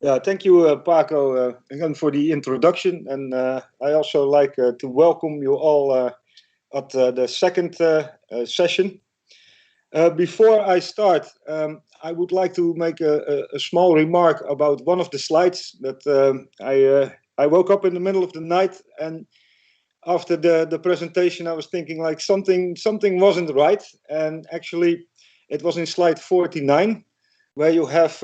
Yeah, thank you, Paco, again for the introduction. And I also like to welcome you all at the second session. Before I start, I would like to make a small remark about one of the slides that I woke up in the middle of the night, and after the presentation, I was thinking like something wasn't right, and actually, it was in slide 49 where you have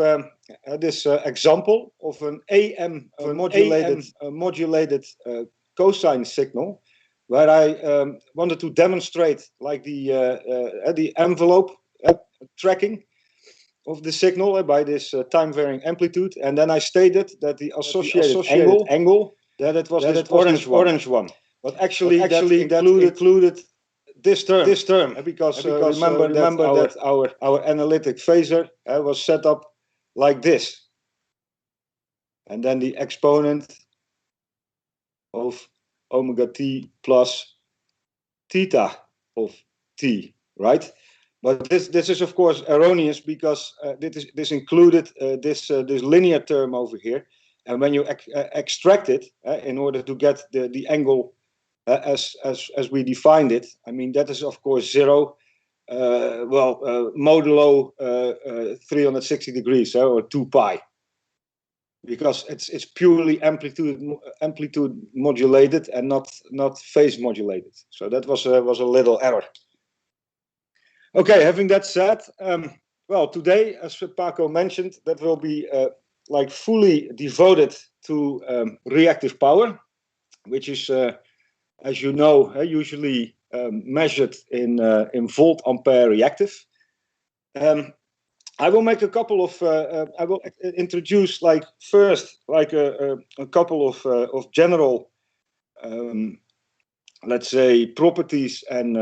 this example of an AM modulated cosine signal, where I wanted to demonstrate like the envelope tracking of the signal by this time varying amplitude, and then I stated that the associated angle that it was this orange one. But actually, that included this term, because remember that our analytic phasor was set up like this, and then the exponent of omega t plus theta of t, right? But this is of course erroneous, because this included this linear term over here, and when you extract it in order to get the angle as we defined it, I mean that is of course zero. Modulo 360 degrees, or 2 pi, because it's purely amplitude modulated and not phase modulated. So that was a little error. Okay, having that said, well, today, as Paco mentioned, that will be like fully devoted to reactive power, which is, as you know, usually measured in volt ampere reactive. I will make a couple of. I will introduce like first like a couple of general, let's say, properties and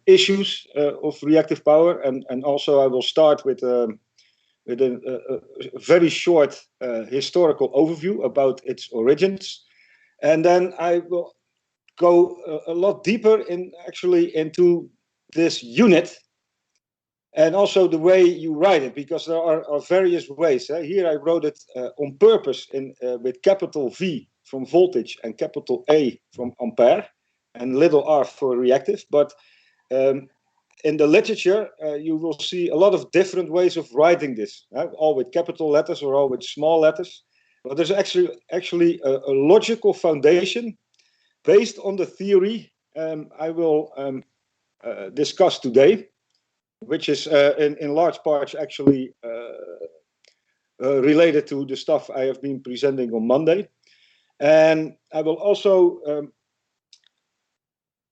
issues of reactive power, and also I will start with a very short historical overview about its origins, and then I will go a lot deeper into this unit, and also the way you write it, because there are various ways. Here I wrote it on purpose with capital V from voltage and capital A from ampere, and little r for reactive. But in the literature, you will see a lot of different ways of writing this, all with capital letters or all with small letters. But there's actually a logical foundation based on the theory I will discuss today, which is in large parts actually related to the stuff I have been presenting on Monday. And I will also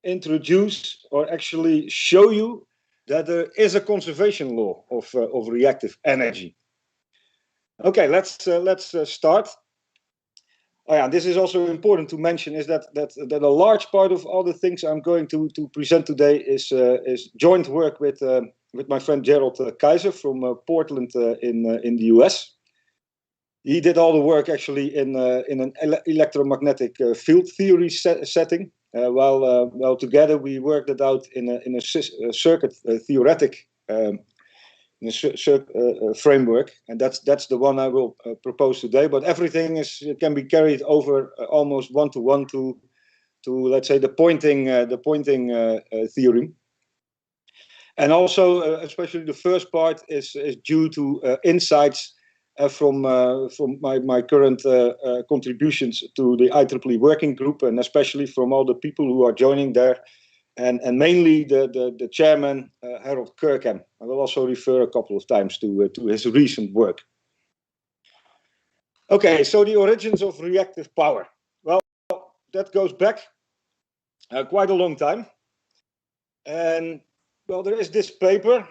introduce, or actually show you, that there is a conservation law of reactive energy. Okay, let's start. Oh yeah, this is also important to mention, is that a large part of all the things I'm going to present today is joint work with my friend Gerald Kaiser from Portland in the US. He did all the work actually in an electromagnetic field theory setting. While together we worked it out in a circuit theoretic framework, and that's the one I will propose today. But everything can be carried over almost one-to-one to let's say the pointing theorem. And also, especially the first part is due to insights from my current contributions to the IEEE working group, and especially from all the people who are joining there. And mainly the chairman, Harold Kirkham. I will also refer a couple of times to his recent work. Okay, so the origins of reactive power. Well, that goes back quite a long time. And, well, there is this paper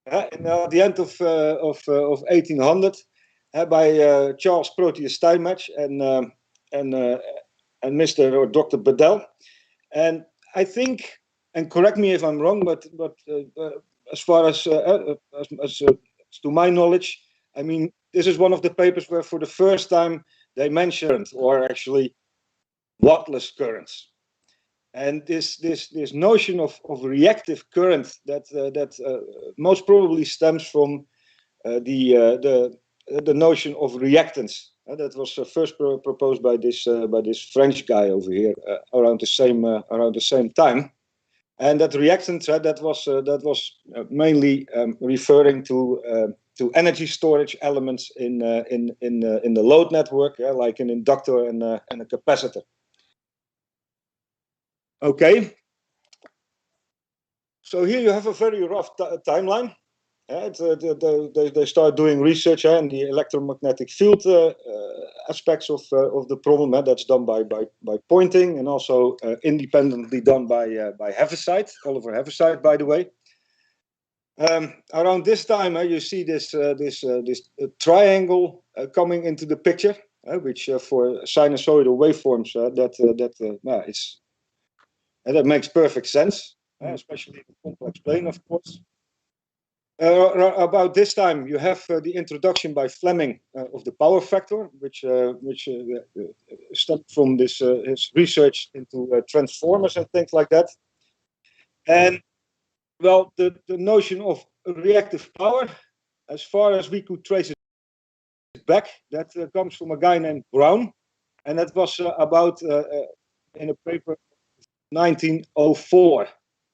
at the end of 1800 by Charles Proteus Steinmetz and Mr. or Dr. Bedell. And I think, and correct me if I'm wrong, but as far as to my knowledge, I mean, this is one of the papers where for the first time they mentioned, or actually, wattless currents. And this notion of reactive current that most probably stems from the notion of reactance. That was first proposed by this French guy over here around the same time. And that reactance that was mainly referring to energy storage elements in the load network, like an inductor and a capacitor. Okay. So here you have a very rough timeline. They start doing research in the electromagnetic field aspects of the problem. That's done by Poynting, and also independently done by Heaviside, Oliver Heaviside, by the way. Around this time, you see this triangle coming into the picture, which for sinusoidal waveforms that makes perfect sense, especially in the complex plane, of course. About this time, you have the introduction by Fleming of the power factor, which stemmed from his research into transformers and things like that. And well, the notion of reactive power, as far as we could trace it back, that comes from a guy named Brown, and that was about in a paper 1904,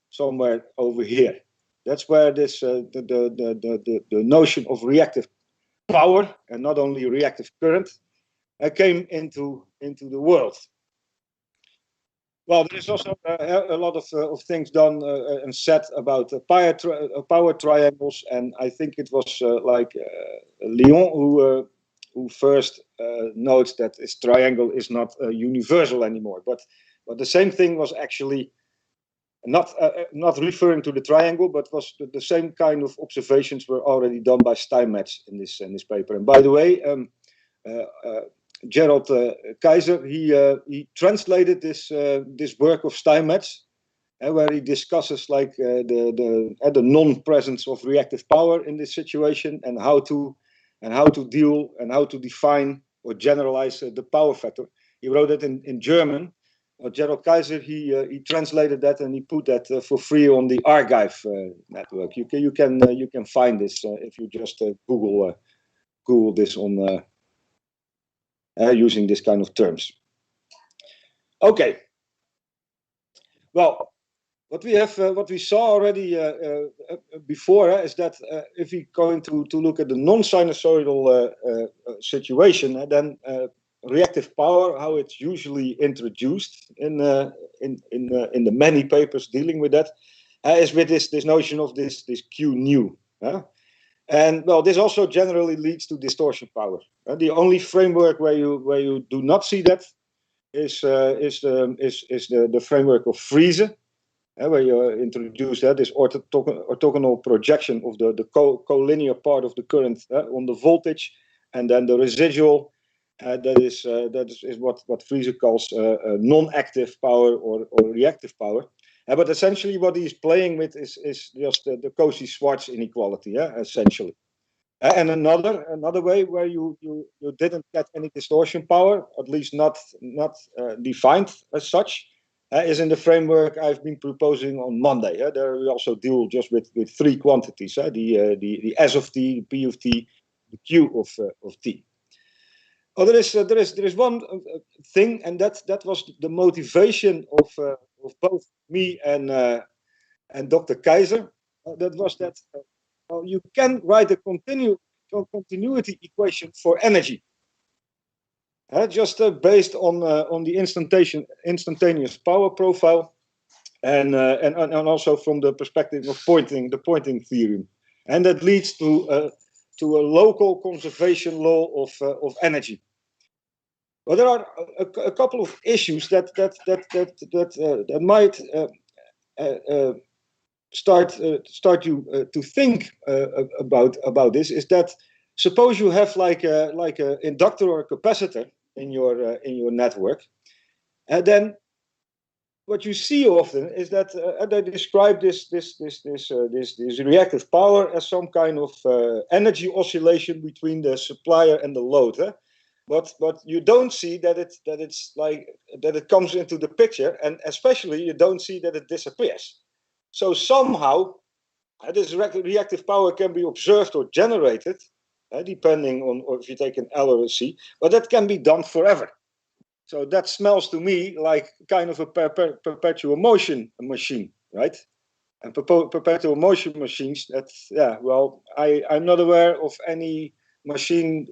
somewhere over here. That's where this the notion of reactive power, and not only reactive current, came into the world. Well, there's also a lot of things done and said about power triangles, and I think it was Lyon who first notes that this triangle is not universal anymore. But the same thing was actually not referring to the triangle, but was the same kind of observations were already done by Steinmetz in this paper. And by the way, Gerald Kaiser, he translated this work of Steinmetz, where he discusses like the non-presence of reactive power in this situation, and how to deal and how to define or generalize the power factor. He wrote it in German. Gerald Kaiser, he translated that, and he put that for free on the Archive network. You can find this if you just Google this on using this kind of terms. Okay. Well, what we saw already before is that if we're going to look at the non-sinusoidal situation, then reactive power, how it's usually introduced in the many papers dealing with that, is with this notion of this Q nu. And well, this also generally leads to distortion power. The only framework where you do not see that is the framework of Friese, where you introduce this orthogonal projection of the collinear part of the current on the voltage, and then the residual. That is what Friese calls non-active power or reactive power. But essentially what he's playing with is just the Cauchy-Schwarz inequality, essentially. And another way where you didn't get any distortion power, at least not defined as such, is in the framework I've been proposing on Monday. There we also deal just with three quantities: the S of t, the P of t, the Q of t. Oh, there is one thing, and that was the motivation of both me and Dr. Kaiser. That was that you can write a continuity equation for energy, just based on the instantaneous power profile, and also from the perspective of the Poynting theorem, and that leads to a local conservation law of energy. Well, there are a couple of issues that might start you to think about this. Is that suppose you have like a inductor or a capacitor in your network, and then what you see often is that they describe this reactive power as some kind of energy oscillation between the supplier and the load. But you don't see that it comes into the picture, and especially you don't see that it disappears. So somehow This reactive power can be observed or generated, depending on or if you take an L or a C, but that can be done forever. So that smells to me like kind of a perpetual motion machine, right? And perpetual motion machines, that's, yeah, well, I'm not aware of any machine,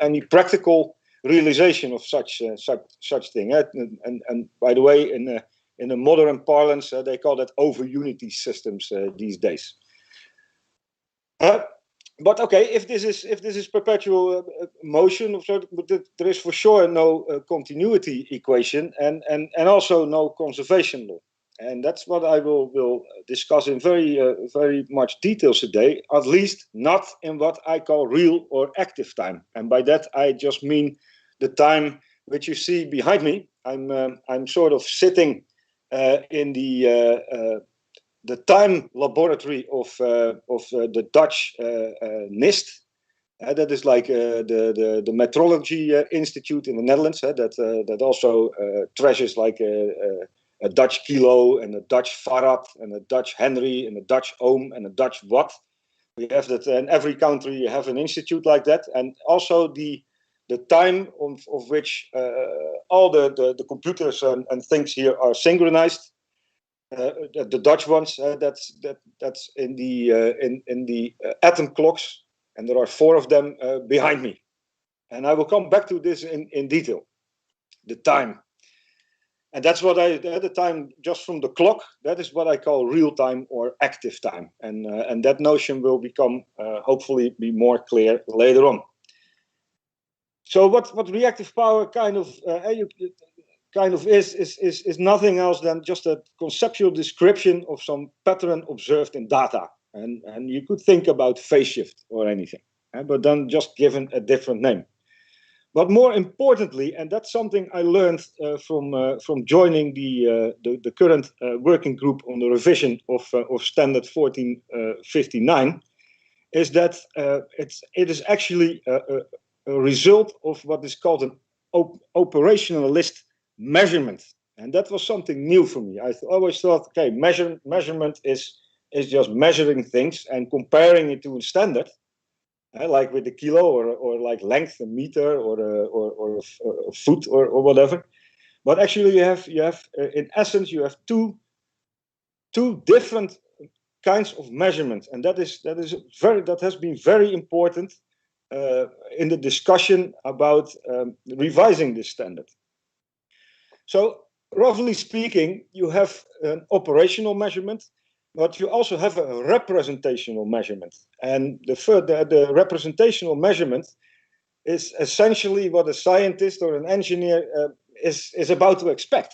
any practical realization of such thing. And by the way, in a modern parlance, they call that over unity systems these days. But okay, if this is perpetual motion, so there is for sure no continuity equation, and also no conservation law, and that's what I will discuss in very much detail today. At least not in what I call real or active time, and by that I just mean the time which you see behind me. I'm sort of sitting in the time laboratory of the Dutch NIST. That is like the Metrology Institute in the Netherlands. That also treasures like a Dutch kilo and a Dutch farad and a Dutch Henry and a Dutch ohm and a Dutch watt. We have that in every country. You have an institute like that, and also the time of which all the computers and things here are synchronized. The Dutch ones, that's in the atom clocks, and there are 4 of them behind me, and I will come back to this in detail. The time, and that's what the time just from the clock. That is what I call real time or active time, and that notion will become hopefully be more clear later on. So what reactive power kind of is nothing else than just a conceptual description of some pattern observed in data. And you could think about phase shift or anything, but then just given a different name. But more importantly, and that's something I learned from joining the current working group on the revision of Standard 1459, is that it is actually a result of what is called an operationalist measurement, and that was something new for me. I always thought, okay, measurement is just measuring things and comparing it to a standard, like with the kilo or like length, a meter or a foot or whatever. But actually, you have in essence you have two different kinds of measurements, and that has been very important in the discussion about revising this standard. So, roughly speaking, you have an operational measurement, but you also have a representational measurement. And the representational measurement is essentially what a scientist or an engineer is about to expect.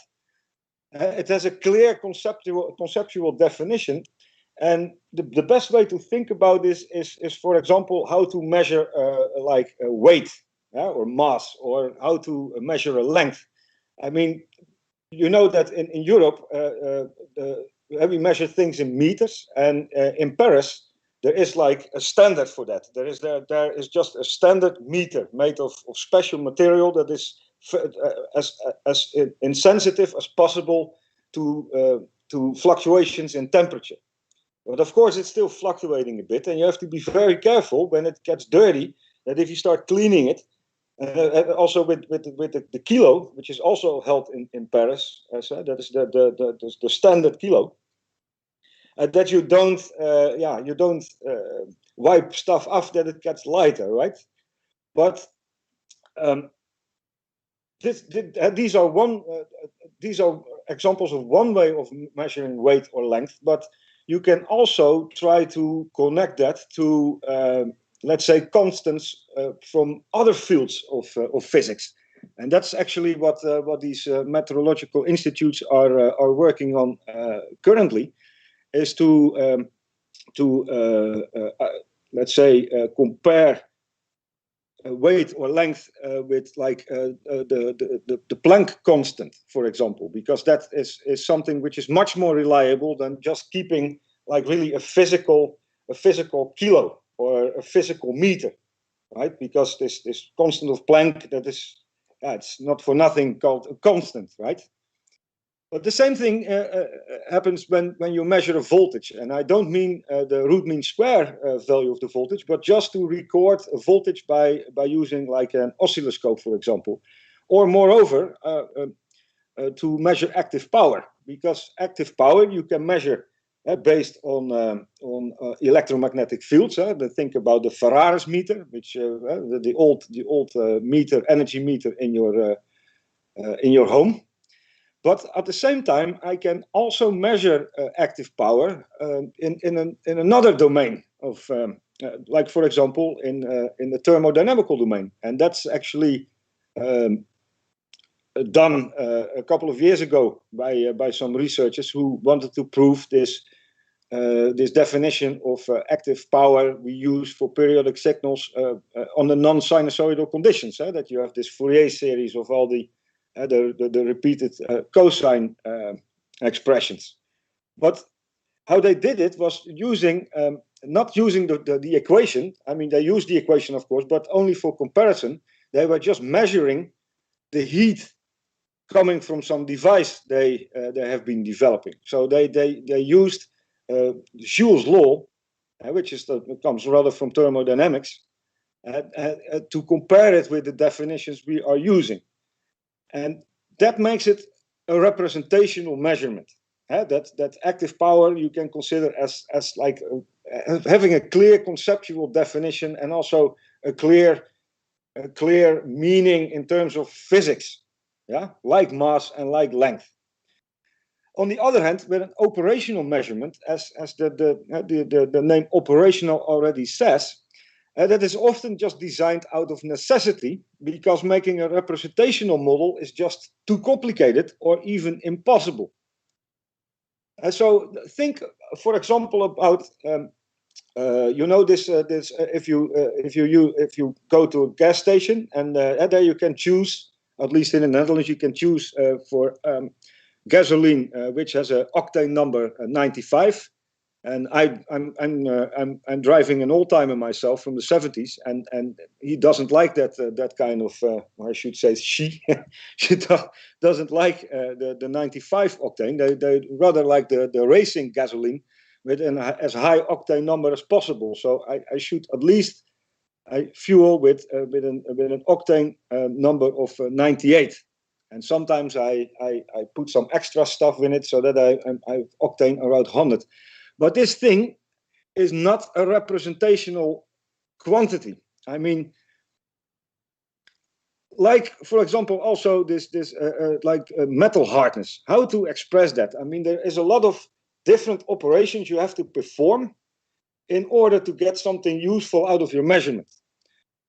It has a clear conceptual definition. And the best way to think about this is, for example, how to measure like a weight or mass, or how to measure a length. I mean, you know that in Europe, we measure things in meters, and in Paris, there is like a standard for that. There is just a standard meter made of special material that is as insensitive as possible to fluctuations in temperature. But of course, it's still fluctuating a bit, and you have to be very careful when it gets dirty, that if you start cleaning it, also with the kilo, which is also held in Paris, that is the standard kilo, that you don't wipe stuff off, that it gets lighter, right? But these are examples of one way of measuring weight or length, but you can also try to connect that to let's say constants from other fields of physics, and that's actually what these meteorological institutes are working on currently, is to let's say compare weight or length with like the Planck constant, for example, because that is something which is much more reliable than just keeping like really a physical kilo or a physical meter, right? Because this constant of Planck, that is, it's not for nothing called a constant, right? But the same thing happens when you measure a voltage. And I don't mean the root mean square value of the voltage, but just to record a voltage by using like an oscilloscope, for example. Or moreover, to measure active power. Because active power you can measure based on electromagnetic fields. Think about the Farrar's meter, which the old meter, energy meter in your home. But at the same time, I can also measure active power in another domain of, like for example, in the thermodynamical domain, and that's actually done a couple of years ago by some researchers who wanted to prove this definition of active power we use for periodic signals on the non-sinusoidal conditions. That you have this Fourier series of all the repeated cosine expressions. But how they did it was using not using the equation. I mean, they used the equation, of course, but only for comparison. They were just measuring the heat coming from some device they have been developing. So they used Joule's law, which comes rather from thermodynamics, to compare it with the definitions we are using. And that makes it a representational measurement. That active power you can consider as like having a clear conceptual definition and also a clear meaning in terms of physics, like mass and like length. On the other hand, with an operational measurement, as the name operational already says, that is often just designed out of necessity because making a representational model is just too complicated or even impossible. So think, for example, about if you go to a gas station and there you can choose, at least in the Netherlands, you can choose for gasoline which has an octane number 95. And I'm driving an old-timer myself from the 70s, and he doesn't like that kind of, I should say she doesn't like the 95 octane. They rather like the racing gasoline with as high octane number as possible. So I should at least fuel with an octane number of 98. And sometimes I put some extra stuff in it so that I octane around 100. But this thing is not a representational quantity. I mean, like, for example, also this metal hardness. How to express that? I mean, there is a lot of different operations you have to perform in order to get something useful out of your measurement.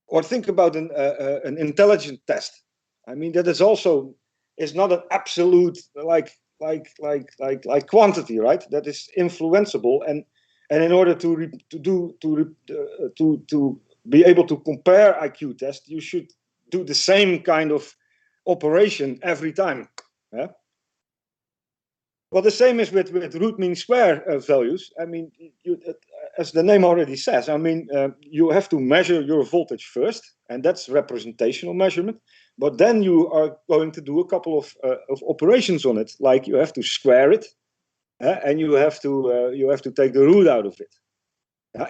Or think about an intelligent test. I mean, that is also not an absolute like quantity, right? That is influenceable, and in order to be able to compare IQ tests, you should do the same kind of operation every time. Yeah. Well, the same is with root mean square values. I mean, as the name already says, I mean, you have to measure your voltage first, and that's representational measurement. But then you are going to do a couple of operations on it, like you have to square it, and you have to take the root out of it.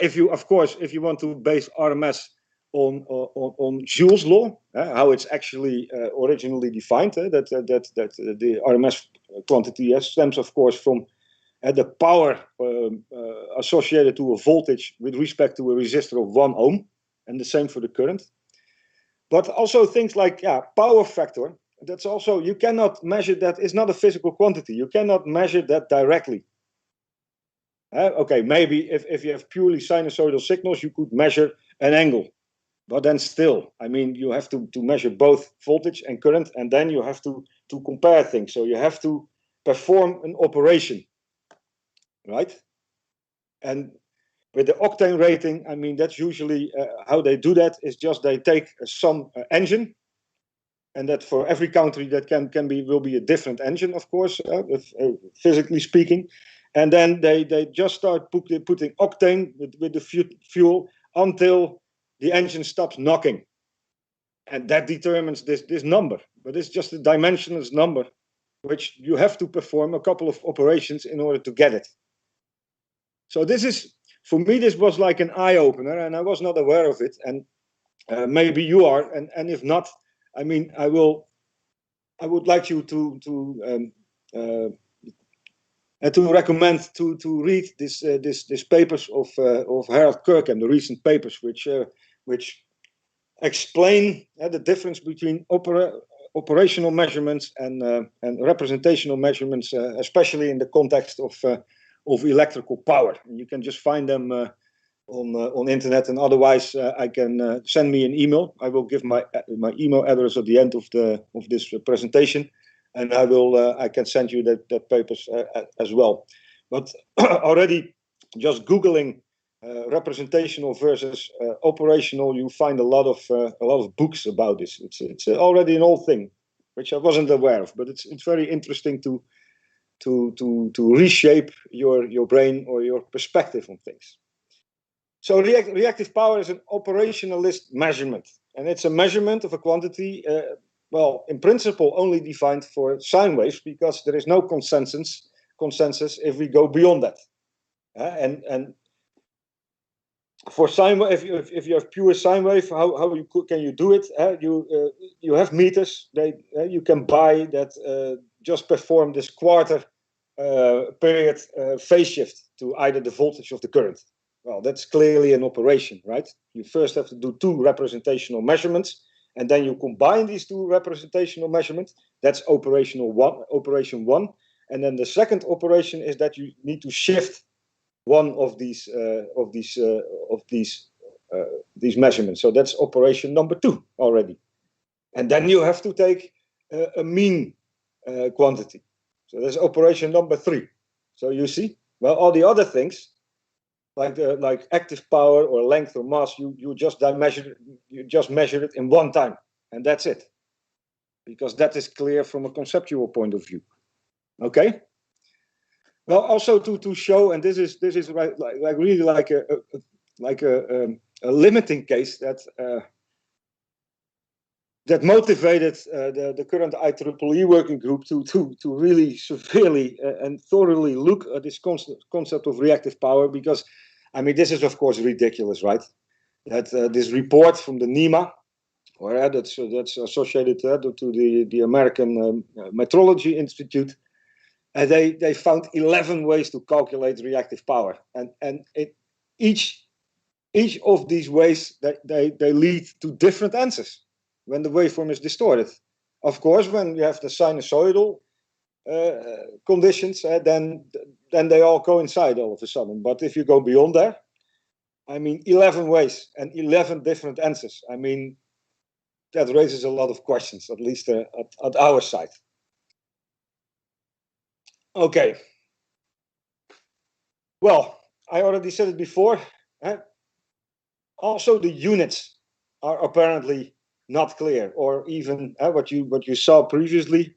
If you want to base RMS on Joule's law, how it's actually originally defined, that the RMS quantity stems, of course, from the power associated to a voltage with respect to a resistor of 1 ohm, and the same for the current. But also things like power factor, that's also, you cannot measure that. It's not a physical quantity. You cannot measure that directly. Okay, maybe if you have purely sinusoidal signals, you could measure an angle. But then still, I mean, you have to measure both voltage and current, and then you have to compare things. So you have to perform an operation, right? And with the octane rating, I mean, that's usually how they do that is just they take some engine, and that for every country that will be a different engine, of course, physically speaking. And then they just start putting octane with the fuel until the engine stops knocking. And that determines this number. But it's just a dimensionless number which you have to perform a couple of operations in order to get it. So this is, for me, this was like an eye-opener, and I was not aware of it. And maybe you are, and if not, I mean, I would like you to recommend to read this papers of Harold Kirkham, the recent papers, which explain the difference between operational measurements and representational measurements, especially in the context of electrical power. And you can just find them on internet, and otherwise I can send me an email. I will give my email address at the end of this presentation, and I can send you that papers as well. But already just Googling representational versus operational, you find a lot of books about this. It's already an old thing, which I wasn't aware of, but it's very interesting to reshape your brain or your perspective on things. So reactive power is an operationalist measurement, and it's a measurement of a quantity, well, in principle, only defined for sine waves, because there is no consensus if we go beyond that. And for sine wave, if you have pure sine wave, how can you do it? You have meters you can buy that just perform this quarter period phase shift to either the voltage of the current. Well, that's clearly an operation, right? You first have to do two representational measurements, and then you combine these two representational measurements. That's operation one. And then the second operation is that you need to shift one of these measurements. So that's operation number 2 already. And then you have to take a mean quantity. So that's operation number 3. So you see, well, all the other things, like active power or length or mass, you just measure it in one time, and that's it, because that is clear from a conceptual point of view. Okay. Well, also to show, and this is really like a limiting case that motivated the current IEEE working group to really severely and thoroughly look at this concept of reactive power, because, I mean, this is of course ridiculous, right? That this report from the NEMA, or that's associated to the American Metrology Institute, and they found 11 ways to calculate reactive power, and each of these ways they lead to different answers when the waveform is distorted. Of course, when you have the sinusoidal conditions, then they all coincide all of a sudden. But if you go beyond there, I mean, 11 ways and 11 different answers. I mean, that raises a lot of questions, at least at our side. Okay. Well, I already said it before. Also, the units are apparently not clear, or even what you saw previously,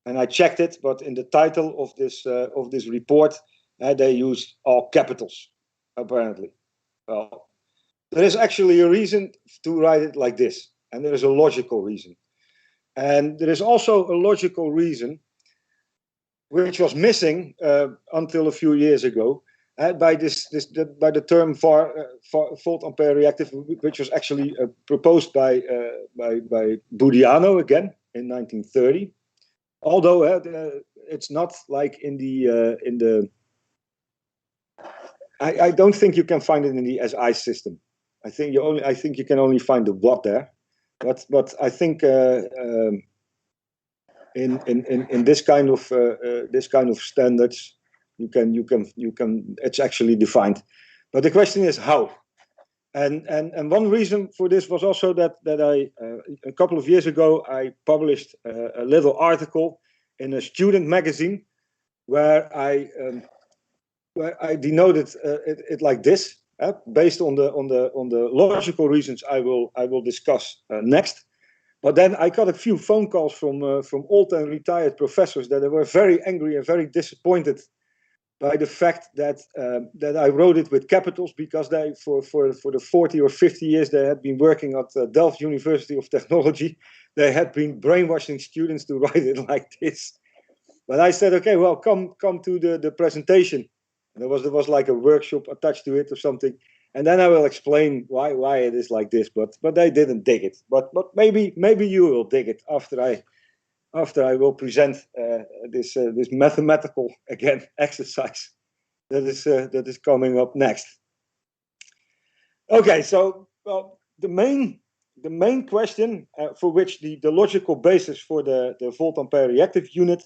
and I checked it, but in the title of this report, they use all capitals, apparently. Well, there is actually a reason to write it like this, and there is a logical reason. And there is also a logical reason which was missing until a few years ago, by the term volt ampere reactive, which was actually proposed by Budiano again in 1930. Although it's not like in the I don't think you can find it in the SI system. I think you can only find the watt there, but I think in this kind of standards, you can it's actually defined. But the question is how. And one reason for this was also that I a couple of years ago I published a little article in a student magazine where I denoted it like this, based on the logical reasons I will discuss next. But then I got a few phone calls from old and retired professors that they were very angry and very disappointed by the fact that I wrote it with capitals, because they for the 40 or 50 years they had been working at Delft University of Technology, they had been brainwashing students to write it like this. But I said, okay, well, come to the presentation. And there was like a workshop attached to it or something, and then I will explain why it is like this. But they didn't dig it. But maybe you will dig it after I will present this mathematical again exercise that is coming up next. Okay, so well, the main question for which the logical basis for the volt-ampere reactive unit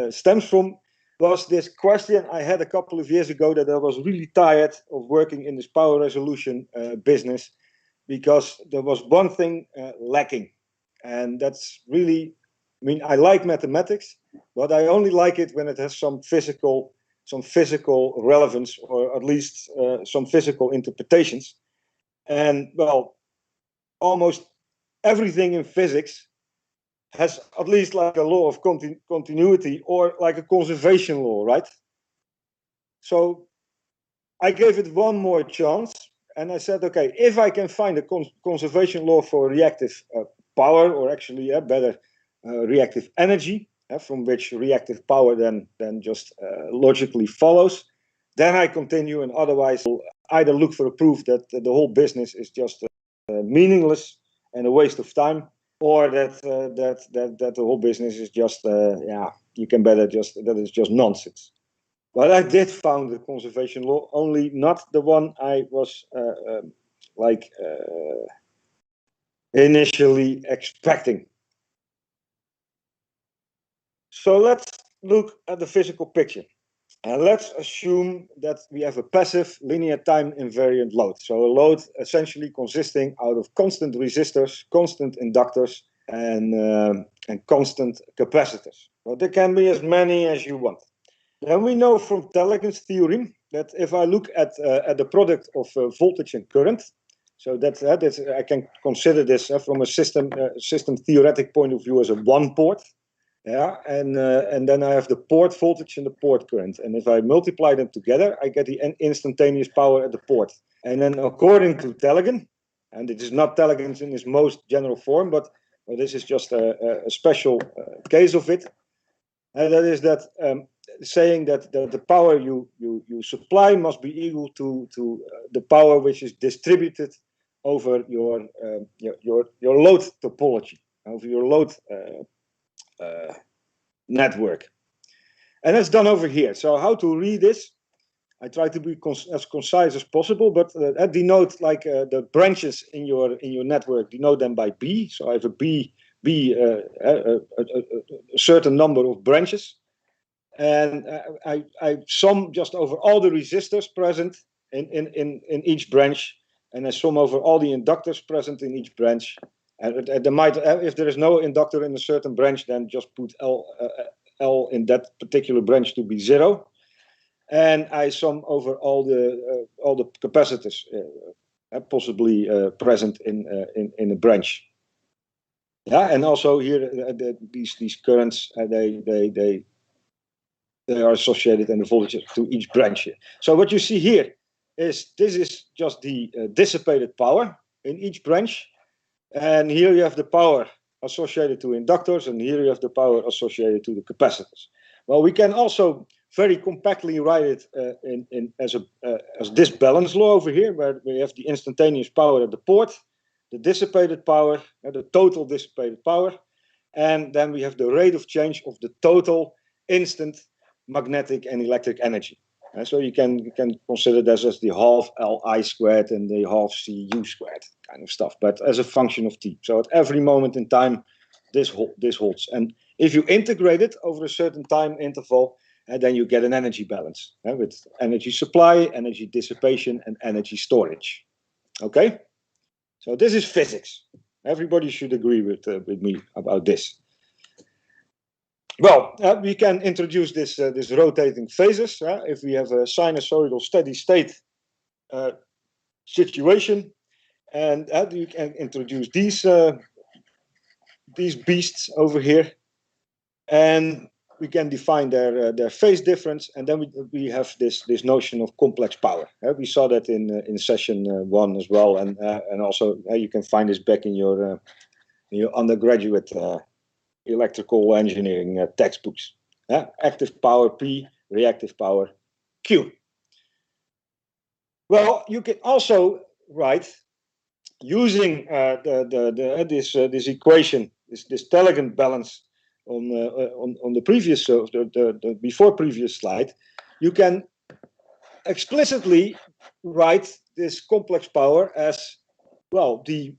stems from was this question I had a couple of years ago, that I was really tired of working in this power resolution business, because there was one thing lacking, and that's really, I mean, I like mathematics, but I only like it when it has some physical relevance, or at least some physical interpretations. And well, almost everything in physics has at least like a law of continuity, or like a conservation law, right? So I gave it one more chance, and I said, okay, if I can find a conservation law for reactive power, or actually better, reactive energy, from which reactive power then just logically follows, then I continue, and otherwise I'll either look for a proof that the whole business is just meaningless and a waste of time, or that the whole business is just you can better just, that is just nonsense. But I did found the conservation law, only not the one I was initially expecting. So let's look at the physical picture. And let's assume that we have a passive linear time invariant load. So a load essentially consisting out of constant resistors, constant inductors, and constant capacitors. Well, there can be as many as you want. Then we know from Telegrand's theorem that if I look at the product of voltage and current, so that's I can consider this from a system theoretic point of view as a one port. Yeah, and then I have the port voltage and the port current, and if I multiply them together, I get the instantaneous power at the port. And then according to Telegrand, and it is not Telegrand in its most general form, but this is just a special case of it, and that is that saying that the power you supply must be equal to the power which is distributed over your load topology, over your load network. And that's done over here. So how to read this? I try to be as concise as possible, but denote like the branches in your network, denote them by B. So I have a certain number of branches, and I sum just over all the resistors present in each branch, and I sum over all the inductors present in each branch. And there might, if there is no inductor in a certain branch, then just put L in that particular branch to be 0. And I sum over all the capacitors possibly present in a branch. Yeah, and also here these currents they are associated in the voltage to each branch here. So what you see here is this is just the dissipated power in each branch. And here you have the power associated to inductors, and here you have the power associated to the capacitors. Well, we can also very compactly write it as this balance law over here, where we have the instantaneous power at the port, the dissipated power, the total dissipated power, and then we have the rate of change of the total instant magnetic and electric energy. So you can consider this as the half Li squared and the half Cu squared kind of stuff, but as a function of t. So at every moment in time, this holds. And if you integrate it over a certain time interval, then you get an energy balance with energy supply, energy dissipation, and energy storage. Okay? So this is physics. Everybody should agree with me about this. Well, we can introduce this rotating phases. If we have a sinusoidal steady state situation, and you can introduce these beasts over here, and we can define their phase difference, and then we have this notion of complex power. We saw that in session 1 as well, and also you can find this back in your undergraduate electrical engineering textbooks. Active power P, reactive power Q. Well, you can also write using this equation, this Telegrand balance on the previous the before previous slide. You can explicitly write this complex power as well the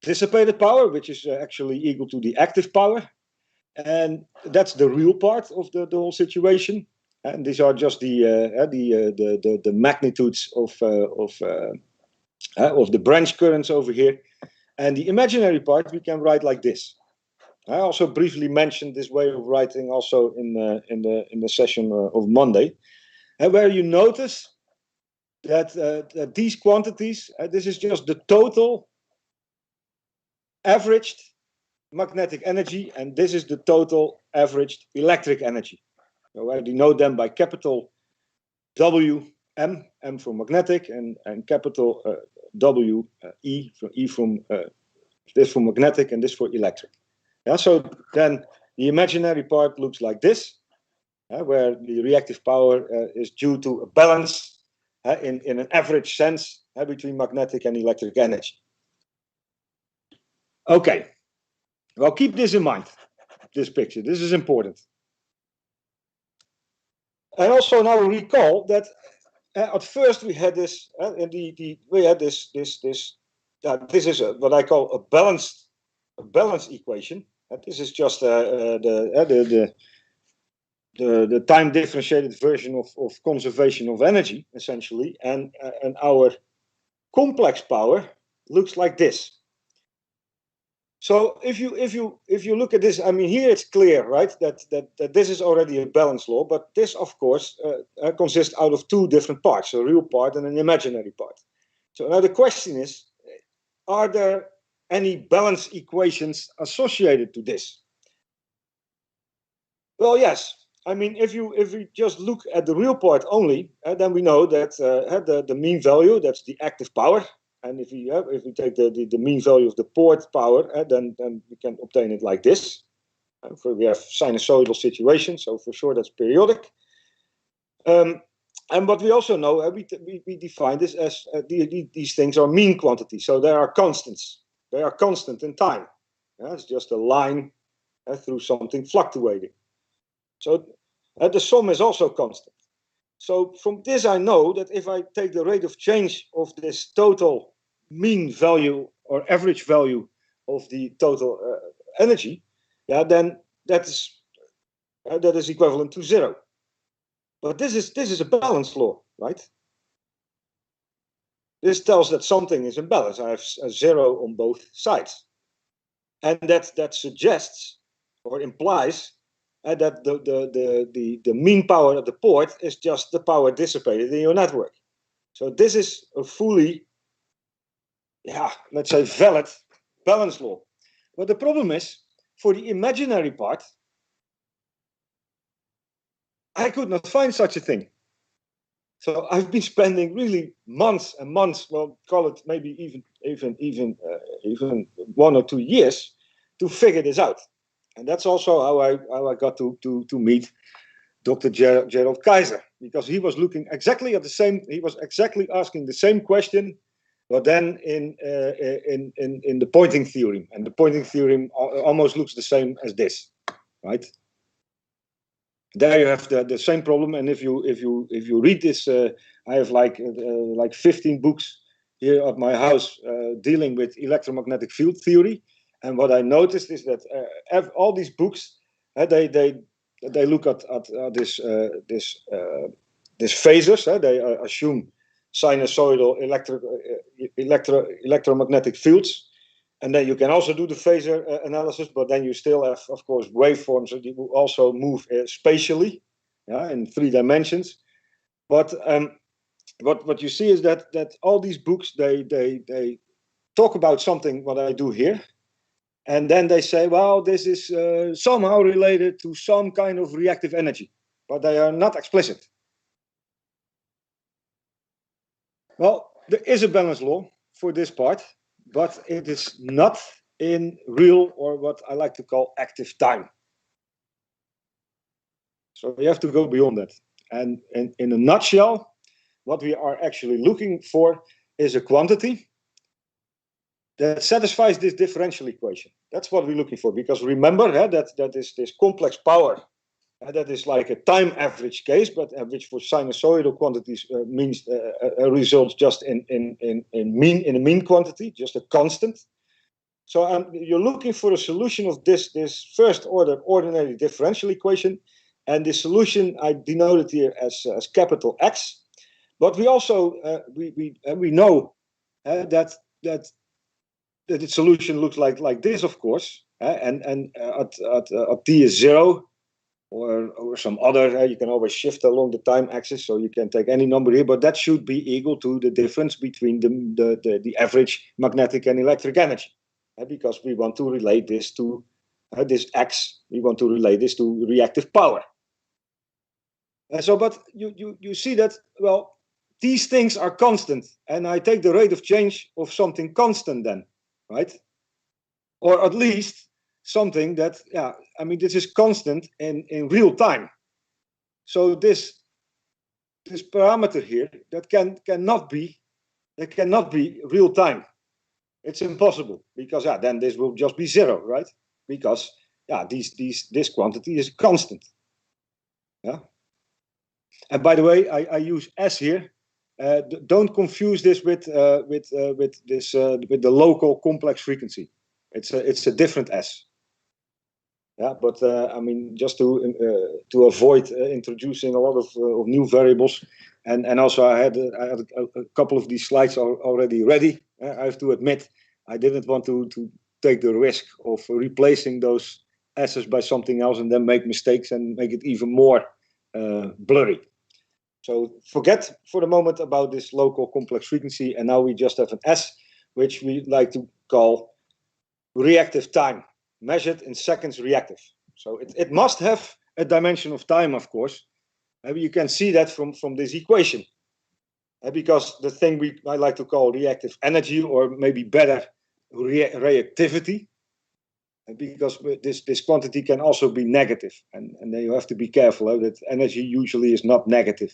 dissipated power, which is actually equal to the active power, and that's the real part of the whole situation. And these are just the magnitudes of the branch currents over here. And the imaginary part we can write like this. I also briefly mentioned this way of writing also in the session of Monday, and where you notice that these quantities, this is just the total averaged magnetic energy, and this is the total averaged electric energy. So I denote them by capital W, M for magnetic, and capital W, E from this for magnetic and this for electric. Yeah, so then the imaginary part looks like this, where the reactive power is due to a balance in an average sense between magnetic and electric energy. Okay, well, keep this in mind, this picture. This is important. And also now recall that at first we had this, this is what I call a balance equation. This is just the time differentiated version of conservation of energy, essentially, and our complex power looks like this. So if you look at this, I mean, here it's clear, right, that this is already a balance law, but this, of course, consists out of two different parts, a real part and an imaginary part. So now the question is, are there any balance equations associated to this? Well, yes. I mean, if we just look at the real part only, then we know that the mean value, that's the active power. And if we take the mean value of the port power, then we can obtain it like this. We have sinusoidal situations, so for sure that's periodic. And what we also know, we define this as these things are mean quantities, so they are constants. They are constant in time. It's just a line through something fluctuating. So the sum is also constant. So from this I know that if I take the rate of change of this total mean value or average value of the total energy, then that is equivalent to 0. But this is a balance law, right? This tells that something is in balance. I have a 0 on both sides, and that suggests or implies that the mean power at the port is just the power dissipated in your network. So this is a fully, let's say, valid balance law. But the problem is, for the imaginary part, I could not find such a thing. So I've been spending really months and months, well, call it maybe even 1 or 2 years to figure this out. And that's also how I got to meet Dr. Gerald Kaiser, because he was looking exactly at the same. He was exactly asking the same question, but then in the pointing theorem, and the pointing theorem almost looks the same as this, right? There you have the same problem, and if you read this, I have like 15 books here at my house dealing with electromagnetic field theory. And what I noticed is that all these books, they look at this phasors. They assume sinusoidal electromagnetic fields, and then you can also do the phasor analysis. But then you still have, of course, waveforms that you also move spatially, in 3 dimensions. But what you see is that all these books they talk about something what I do here. And then they say, well, this is somehow related to some kind of reactive energy, but they are not explicit. Well, there is a balance law for this part, but it is not in real, or what I like to call, active time. So you have to go beyond that. And in a nutshell, what we are actually looking for is a quantity that satisfies this differential equation. That's what we're looking for, because remember that is this complex power. That is like a time average case, but which for sinusoidal quantities means a result just in a mean quantity, just a constant. So you're looking for a solution of this first order ordinary differential equation, and the solution I denoted here as capital X. But we also we know that the solution looks like this, of course, and at t is 0. Or some other, you can always shift along the time axis, so you can take any number here, but that should be equal to the difference between the average magnetic and electric energy, because we want to relate this to this X, we want to relate this to reactive power. But you see that, well, these things are constant, and I take the rate of change of something constant then, right? Or at least something that, this is constant in real time. So this parameter here, that cannot be real time. It's impossible, because then this will just be 0, right? Because this quantity is constant. Yeah. And by the way, I use S here. Don't confuse this with the local complex frequency. It's a different S. Yeah, but just to avoid introducing a lot of new variables, and also I had a couple of these slides already ready. I have to admit, I didn't want to take the risk of replacing those S's by something else and then make mistakes and make it even more blurry. So forget for the moment about this local complex frequency, and now we just have an S, which we like to call reactive time, measured in seconds reactive. So it must have a dimension of time, of course. You can see that from this equation. Because the thing I like to call reactive energy, or maybe better, reactivity, because this quantity can also be negative. And then you have to be careful that energy usually is not negative.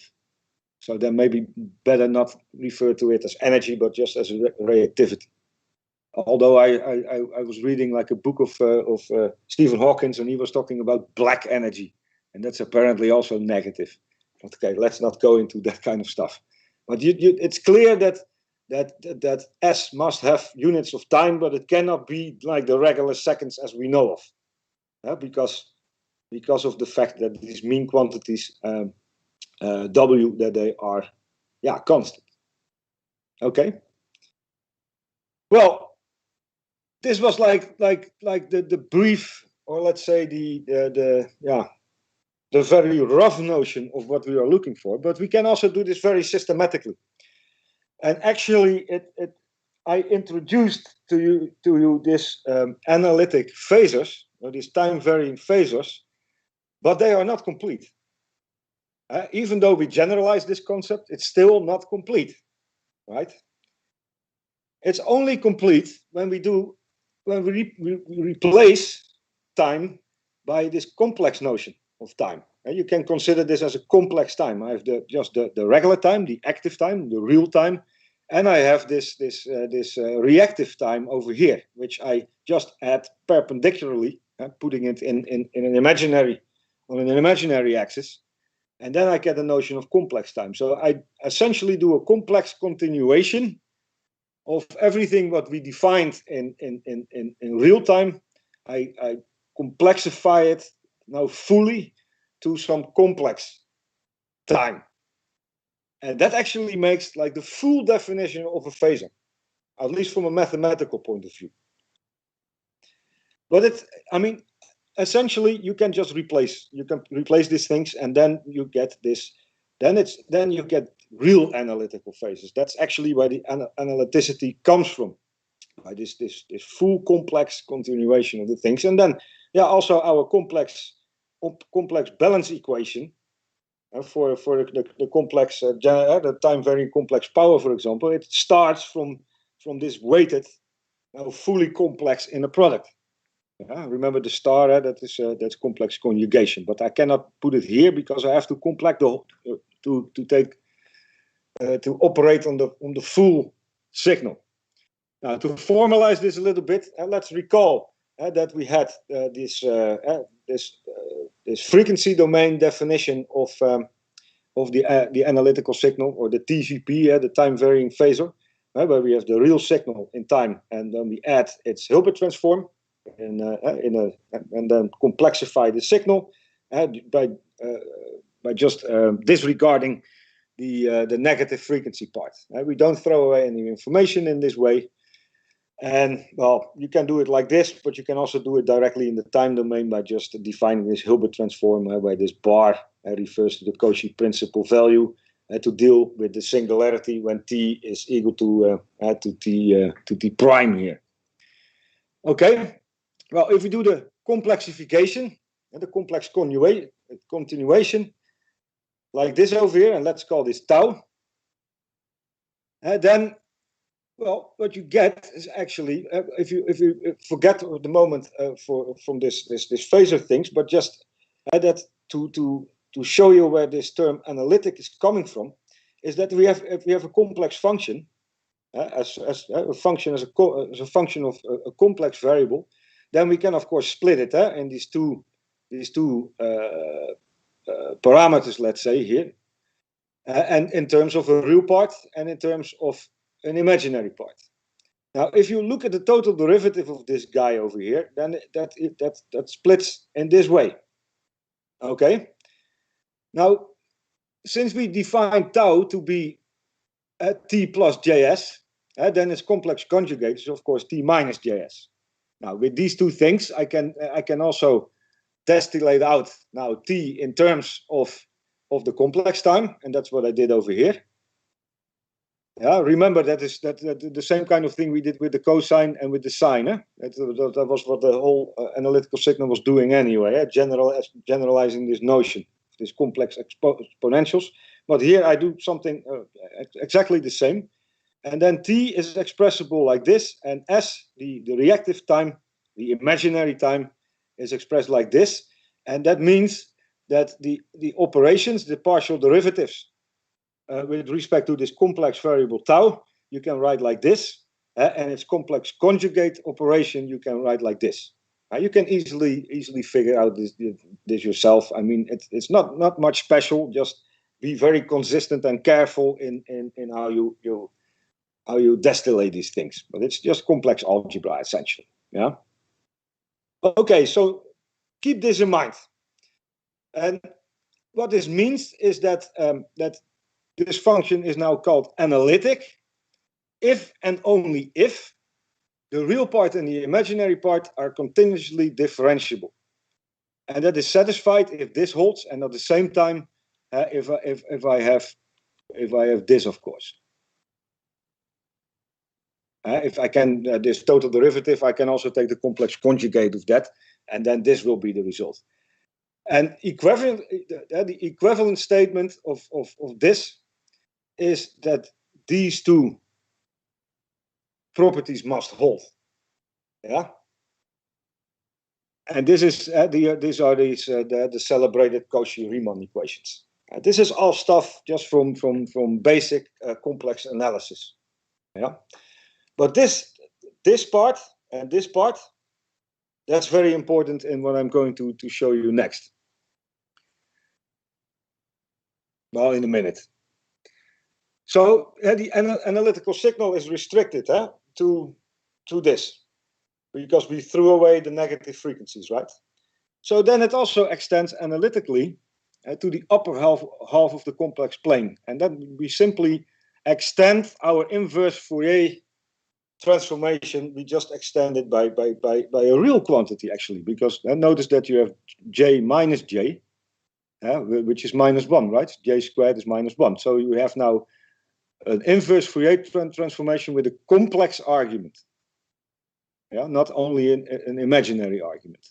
So then maybe better not refer to it as energy, but just as reactivity. Although I was reading like a book of Stephen Hawking, and he was talking about black energy, and that's apparently also negative. Okay, let's not go into that kind of stuff. But it's clear that S must have units of time, but it cannot be like the regular seconds as we know of, because of the fact that these mean quantities W, that they are constant. Okay. Well, this was like the brief, or let's say the very rough notion of what we are looking for, but we can also do this very systematically. And actually, I introduced to you this analytic phasors, or these time varying phasors, but they are not complete. Even though we generalize this concept, it's still not complete, right? It's only complete when we replace time by this complex notion of time. And you can consider this as a complex time. I have just the regular time, the active time, the real time, and I have this reactive time over here, which I just add perpendicularly, putting it in an imaginary axis. And then I get a notion of complex time. So I essentially do a complex continuation of everything what we defined in real time. I complexify it now fully to some complex time. And that actually makes like the full definition of a phasor, at least from a mathematical point of view. But essentially you can just replace these things, and then you get this, then you get real analytical phases. That's actually where the analyticity comes from, by this full complex continuation of the things. And then also our complex balance equation for the complex the time varying complex power, for example, it starts from this weighted fully complex inner product. Remember the star, that's complex conjugation, but I cannot put it here because I have to to operate on the full signal. Now, to formalize this a little bit, let's recall that we had this frequency domain definition of the analytical signal, or the TVP, the time varying phasor, where we have the real signal in time, and then we add its Hilbert transform, and then complexify the signal by just disregarding the negative frequency part. We don't throw away any information in this way. And well, you can do it like this, but you can also do it directly in the time domain by just defining this Hilbert transform, where this bar refers to the Cauchy principal value to deal with the singularity when t is equal to t prime here. Okay, well, if we do the complexification and the complex continuation like this over here, and let's call this tau, then, well, what you get is actually, if you forget the moment from this phasor things, but just that to show you where this term analytic is coming from, is that if we have a complex function, as a function as a function of a complex variable, then we can of course split it in these two parameters, let's say here, and in terms of a real part and in terms of an imaginary part. Now, if you look at the total derivative of this guy over here, then that splits in this way. Okay. Now, since we define tau to be t plus js, then its complex conjugate is of course t minus js. Now, with these two things, I can also distillate out now t in terms of the complex time, and that's what I did over here. Yeah, remember that the same kind of thing we did with the cosine and with the sine. That was what the whole analytical signal was doing anyway, generalizing this notion, this complex exponentials. But here I do something exactly the same. And then t is expressible like this, and s, the reactive time, the imaginary time, is expressed like this. And that means that the operations, the partial derivatives, with respect to this complex variable tau, you can write like this, and its complex conjugate operation you can write like this. You can easily figure out this yourself. I mean, it's not much special. Just be very consistent and careful in how you distillate these things. But it's just complex algebra essentially. Yeah. Okay, so keep this in mind. And what this means is that this function is now called analytic if and only if the real part and the imaginary part are continuously differentiable. And that is satisfied if this holds, and at the same time, if I have this, of course. If I can, this total derivative, I can also take the complex conjugate of that, and then this will be the result. And the equivalent statement of this is that these two properties must hold. Yeah. And this is these are the celebrated Cauchy-Riemann equations. This is all stuff just from basic complex analysis. Yeah. But this part and this part, that's very important in what I'm going to show you next. Well, in a minute. So the analytical signal is restricted to this, because we threw away the negative frequencies, right? So then it also extends analytically to the upper half of the complex plane, and then we simply extend our inverse Fourier transformation. We just extend it by a real quantity, actually, because notice that you have j minus j, which is -1, right? J squared is -1. So you have now an inverse Fourier transformation with a complex argument. Yeah, not only an imaginary argument.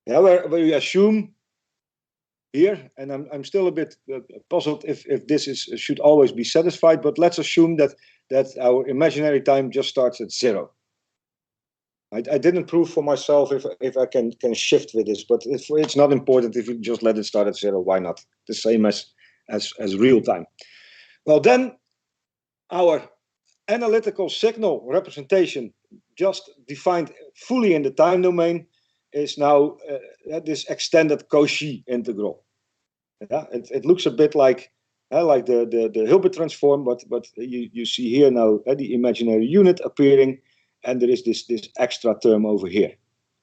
Yeah, where we assume here, and I'm still a bit puzzled if this should always be satisfied, but let's assume that our imaginary time just starts at 0. I didn't prove for myself if I can shift with this, but it's not important if you just let it start at 0. Why not? The same as real time. Well, then our analytical signal representation, just defined fully in the time domain, is now this extended Cauchy integral. Yeah, it looks a bit like the Hilbert transform, but you see here now the imaginary unit appearing, and there is this extra term over here.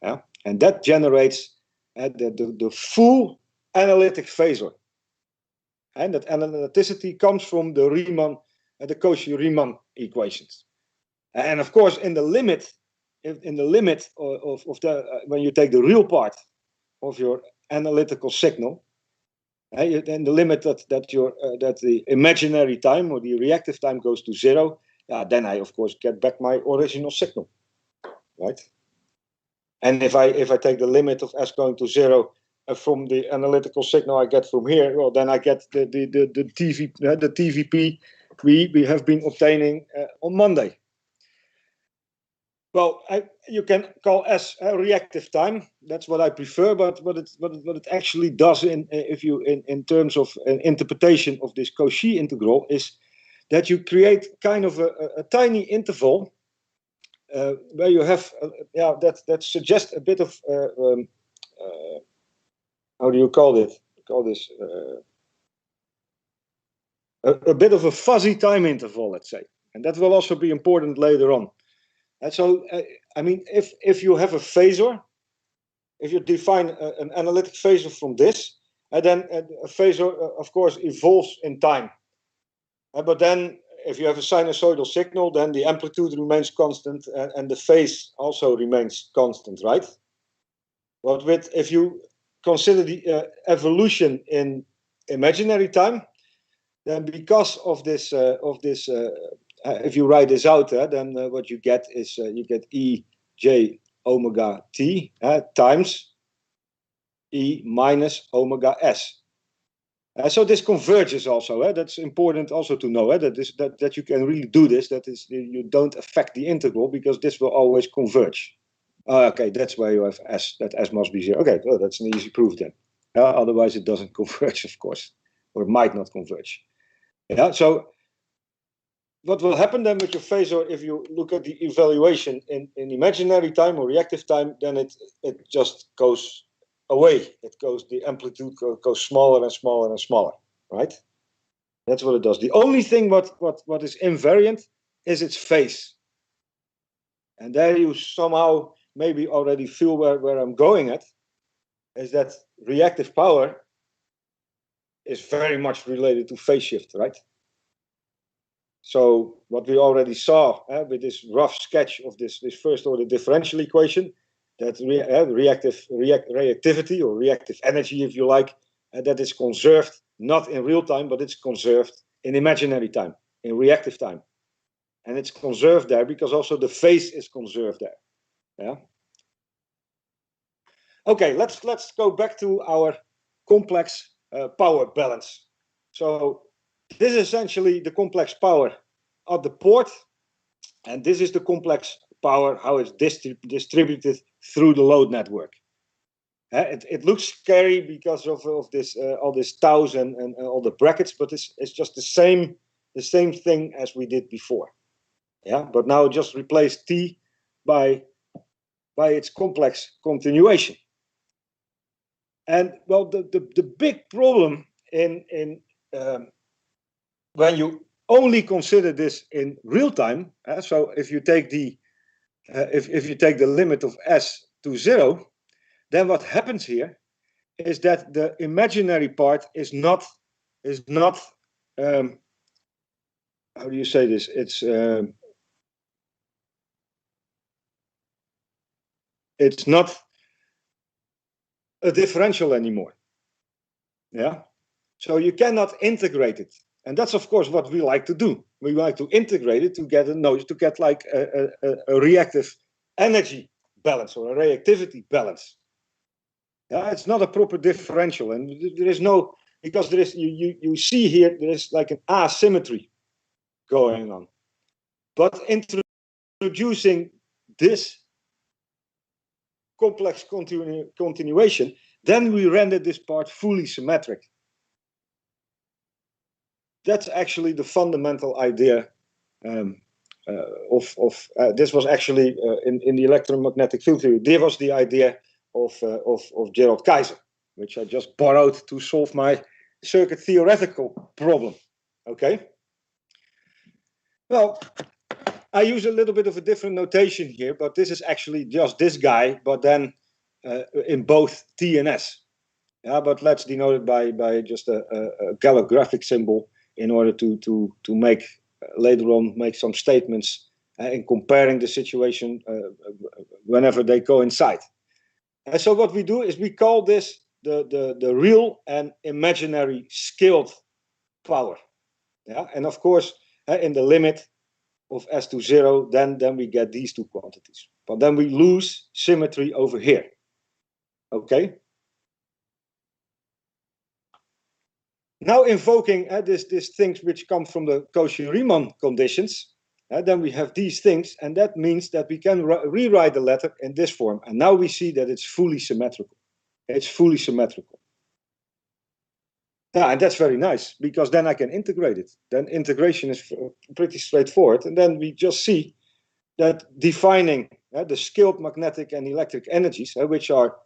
Yeah, and that generates the full analytic phasor. And that analyticity comes from the Riemann, the Cauchy-Riemann equations. And of course, in the limit of the when you take the real part of your analytical signal, and the limit that the imaginary time or the reactive time goes to 0, then I of course get back my original signal, right? And if I take the limit of s going to 0 from the analytical signal I get from here, well, then I get the TVP we have been obtaining on Monday. Well, you can call S reactive time. That's what I prefer. But what it actually does in terms of an interpretation of this Cauchy integral is that you create kind of a tiny interval where you have that suggests a bit of how do you call it? Call this a bit of a fuzzy time interval, let's say, and that will also be important later on. And so, I mean, if you have a phasor, if you define an analytic phasor from this, and then a phasor, of course, evolves in time. But then, if you have a sinusoidal signal, then the amplitude remains constant, and the phase also remains constant, right? But if you consider the evolution in imaginary time, then because of this if you write this out, then what you get is you get Ej omega t times E minus omega s. So this converges also. That's important also to know that you can really do this. That is, you don't affect the integral because this will always converge. Okay, that's why you have s. That s must be 0. Okay, well, that's an easy proof then. Otherwise, it doesn't converge, of course, or it might not converge. Yeah. So what will happen then with your phasor if you look at the evaluation in imaginary time or reactive time? Then it just goes away. The amplitude goes smaller and smaller and smaller, right? That's what it does. The only thing what is invariant is its phase. And there you somehow maybe already feel where I'm going at, is that reactive power is very much related to phase shift, right? So what we already saw with this rough sketch of this first order differential equation, that reactivity or reactive energy, if you like, that is conserved not in real time, but it's conserved in imaginary time, in reactive time. And it's conserved there because also the phase is conserved there. Yeah. Okay, let's go back to our complex power balance. So this is essentially the complex power at the port, and this is the complex power, how it's distributed through the load network. It looks scary because of this all this taus and all the brackets, but it's just the same thing as we did before. Yeah, but now just replace T by its complex continuation. And well, the big problem in when you only consider this in real time, so if you take the if you take the limit of s to 0, then what happens here is that the imaginary part is not how do you say this? It's not a differential anymore. Yeah, so you cannot integrate it, and that's of course what we like to do. We like to integrate it to get like a reactive energy balance or a reactivity balance. Yeah, it's not a proper differential, and there is no, because there is you see here there is like an asymmetry going on. But introducing this complex continuation, then we render this part fully symmetric. That's actually the fundamental idea this was actually in the electromagnetic field theory. This was the idea of Gerald Kaiser, which I just borrowed to solve my circuit theoretical problem. Okay. Well, I use a little bit of a different notation here, but this is actually just this guy, but then in both T and S. Yeah, but let's denote it by just a galographic symbol in order to make later on make some statements in comparing the situation whenever they coincide. And so what we do is we call this the real and imaginary scaled power. Yeah, and of course in the limit of S to 0, then we get these two quantities. But then we lose symmetry over here. Okay. Now invoking these things which come from the Cauchy-Riemann conditions, then we have these things, and that means that we can rewrite the letter in this form. And now we see that it's fully symmetrical. It's fully symmetrical. Yeah, and that's very nice, because then I can integrate it. Then integration is pretty straightforward. And then we just see that defining the scaled magnetic and electric energies, which are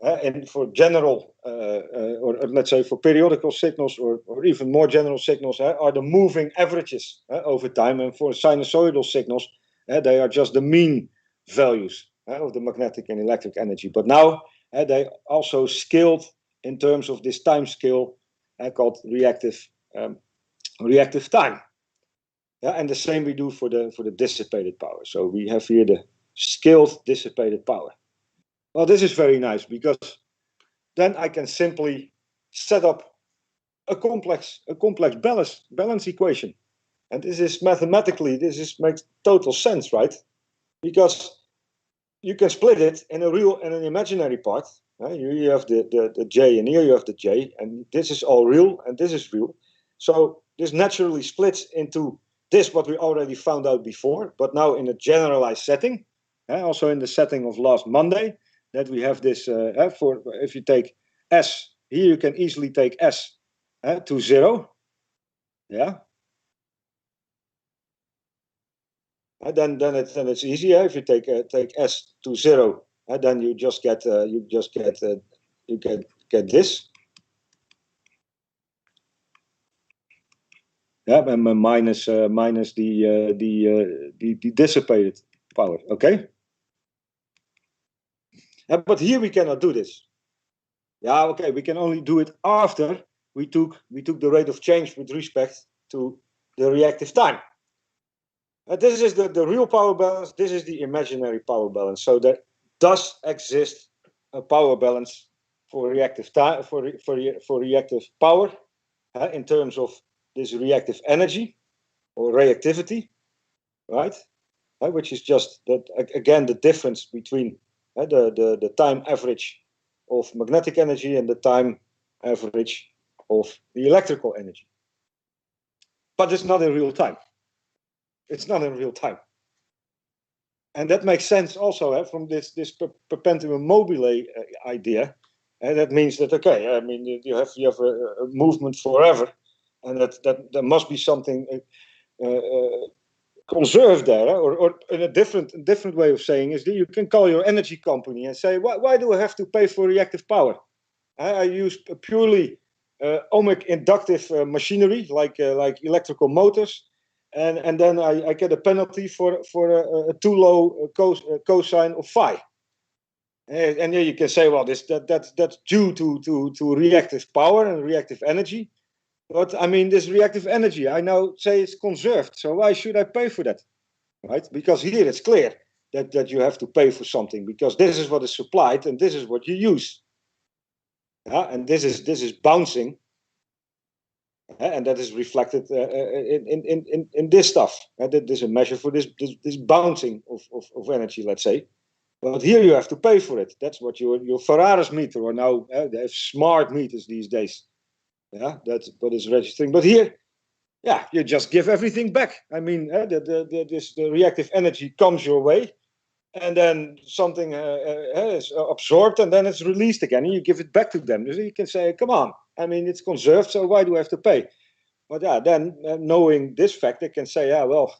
and for general, or let's say for periodical signals, or even more general signals, are the moving averages over time. And for sinusoidal signals, they are just the mean values of the magnetic and electric energy. But now they also scaled in terms of this time scale called reactive time. Yeah, and the same we do for the dissipated power. So we have here the scaled dissipated power. Well, this is very nice, because then I can simply set up a complex balance equation. And this is mathematically, makes total sense, right? Because you can split it in a real and an imaginary part. You have the J, and here you have the J, and this is all real, and this is real. So this naturally splits into this, what we already found out before, but now in a generalized setting, also in the setting of last Monday, that we have this, if you take S, here you can easily take S to 0. Yeah. Then it's easy. If you take S to 0, then you just get this. Yeah, and minus the dissipated power. Okay. But here we cannot do this. Yeah, okay, we can only do it after we took the rate of change with respect to the reactive time. This is the real power balance. This is the imaginary power balance. So there does exist a power balance for reactive time, for reactive power, in terms of this reactive energy or reactivity, right? Which is just that, again, the difference between the time average of magnetic energy and the time average of the electrical energy. But it's not in real time. It's not in real time. And that makes sense also from this perpetuum mobile idea. And that means that, okay, I mean, you have a movement forever, and that there must be something conserved there, or in a different way of saying is that you can call your energy company and say, why do I have to pay for reactive power? I use purely ohmic inductive machinery like electrical motors, and then I get a penalty for a too low cosine of phi. And then you can say, well, that's due to reactive power and reactive energy. But I mean, this reactive energy, I now say it's conserved. So why should I pay for that? Right? Because here it's clear that you have to pay for something, because this is what is supplied and this is what you use. And this is bouncing, and that is reflected in this stuff. There's a measure for this bouncing of energy, let's say. But here you have to pay for it. That's what your Ferraris meter, or now they have smart meters these days. Yeah, that's what is registering. But here, yeah, you just give everything back. I mean, the reactive energy comes your way, and then something is absorbed, and then it's released again, and you give it back to them. So you can say, come on, I mean, it's conserved, so why do I have to pay? But yeah, then knowing this fact, they can say, yeah, well,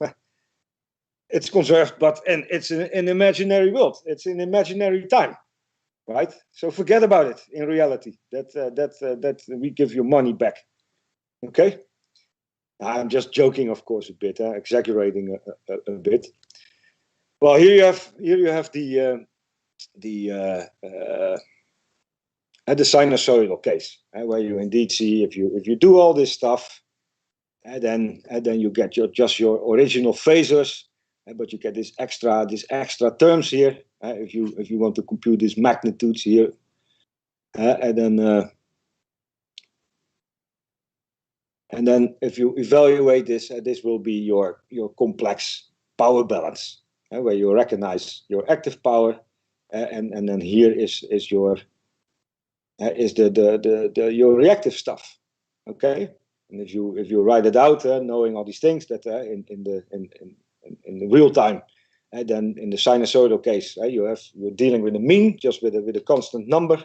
it's conserved, but and it's an imaginary world. It's an imaginary time, right? So forget about it. In reality, that we give you money back. Okay, I'm just joking, of course, a bit, exaggerating a bit. Well, here you have the sinusoidal case, where you indeed see if you do all this stuff, and then you get just your original phasors, but you get these extra terms here, if you want to compute these magnitudes here, and then if you evaluate this, this will be your complex power balance, where you recognize your active power, and then here is your your reactive stuff. Okay, and if you write it out, knowing all these things that in the real time, then in the sinusoidal case, you're dealing with a mean, just with a constant number.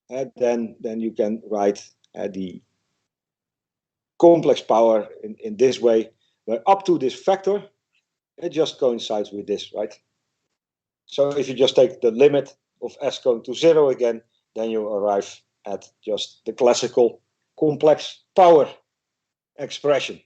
Then you can write the complex power in this way, where up to this factor, it just coincides with this, right? So if you just take the limit of s going to 0 again, then you arrive at just the classical complex power expression.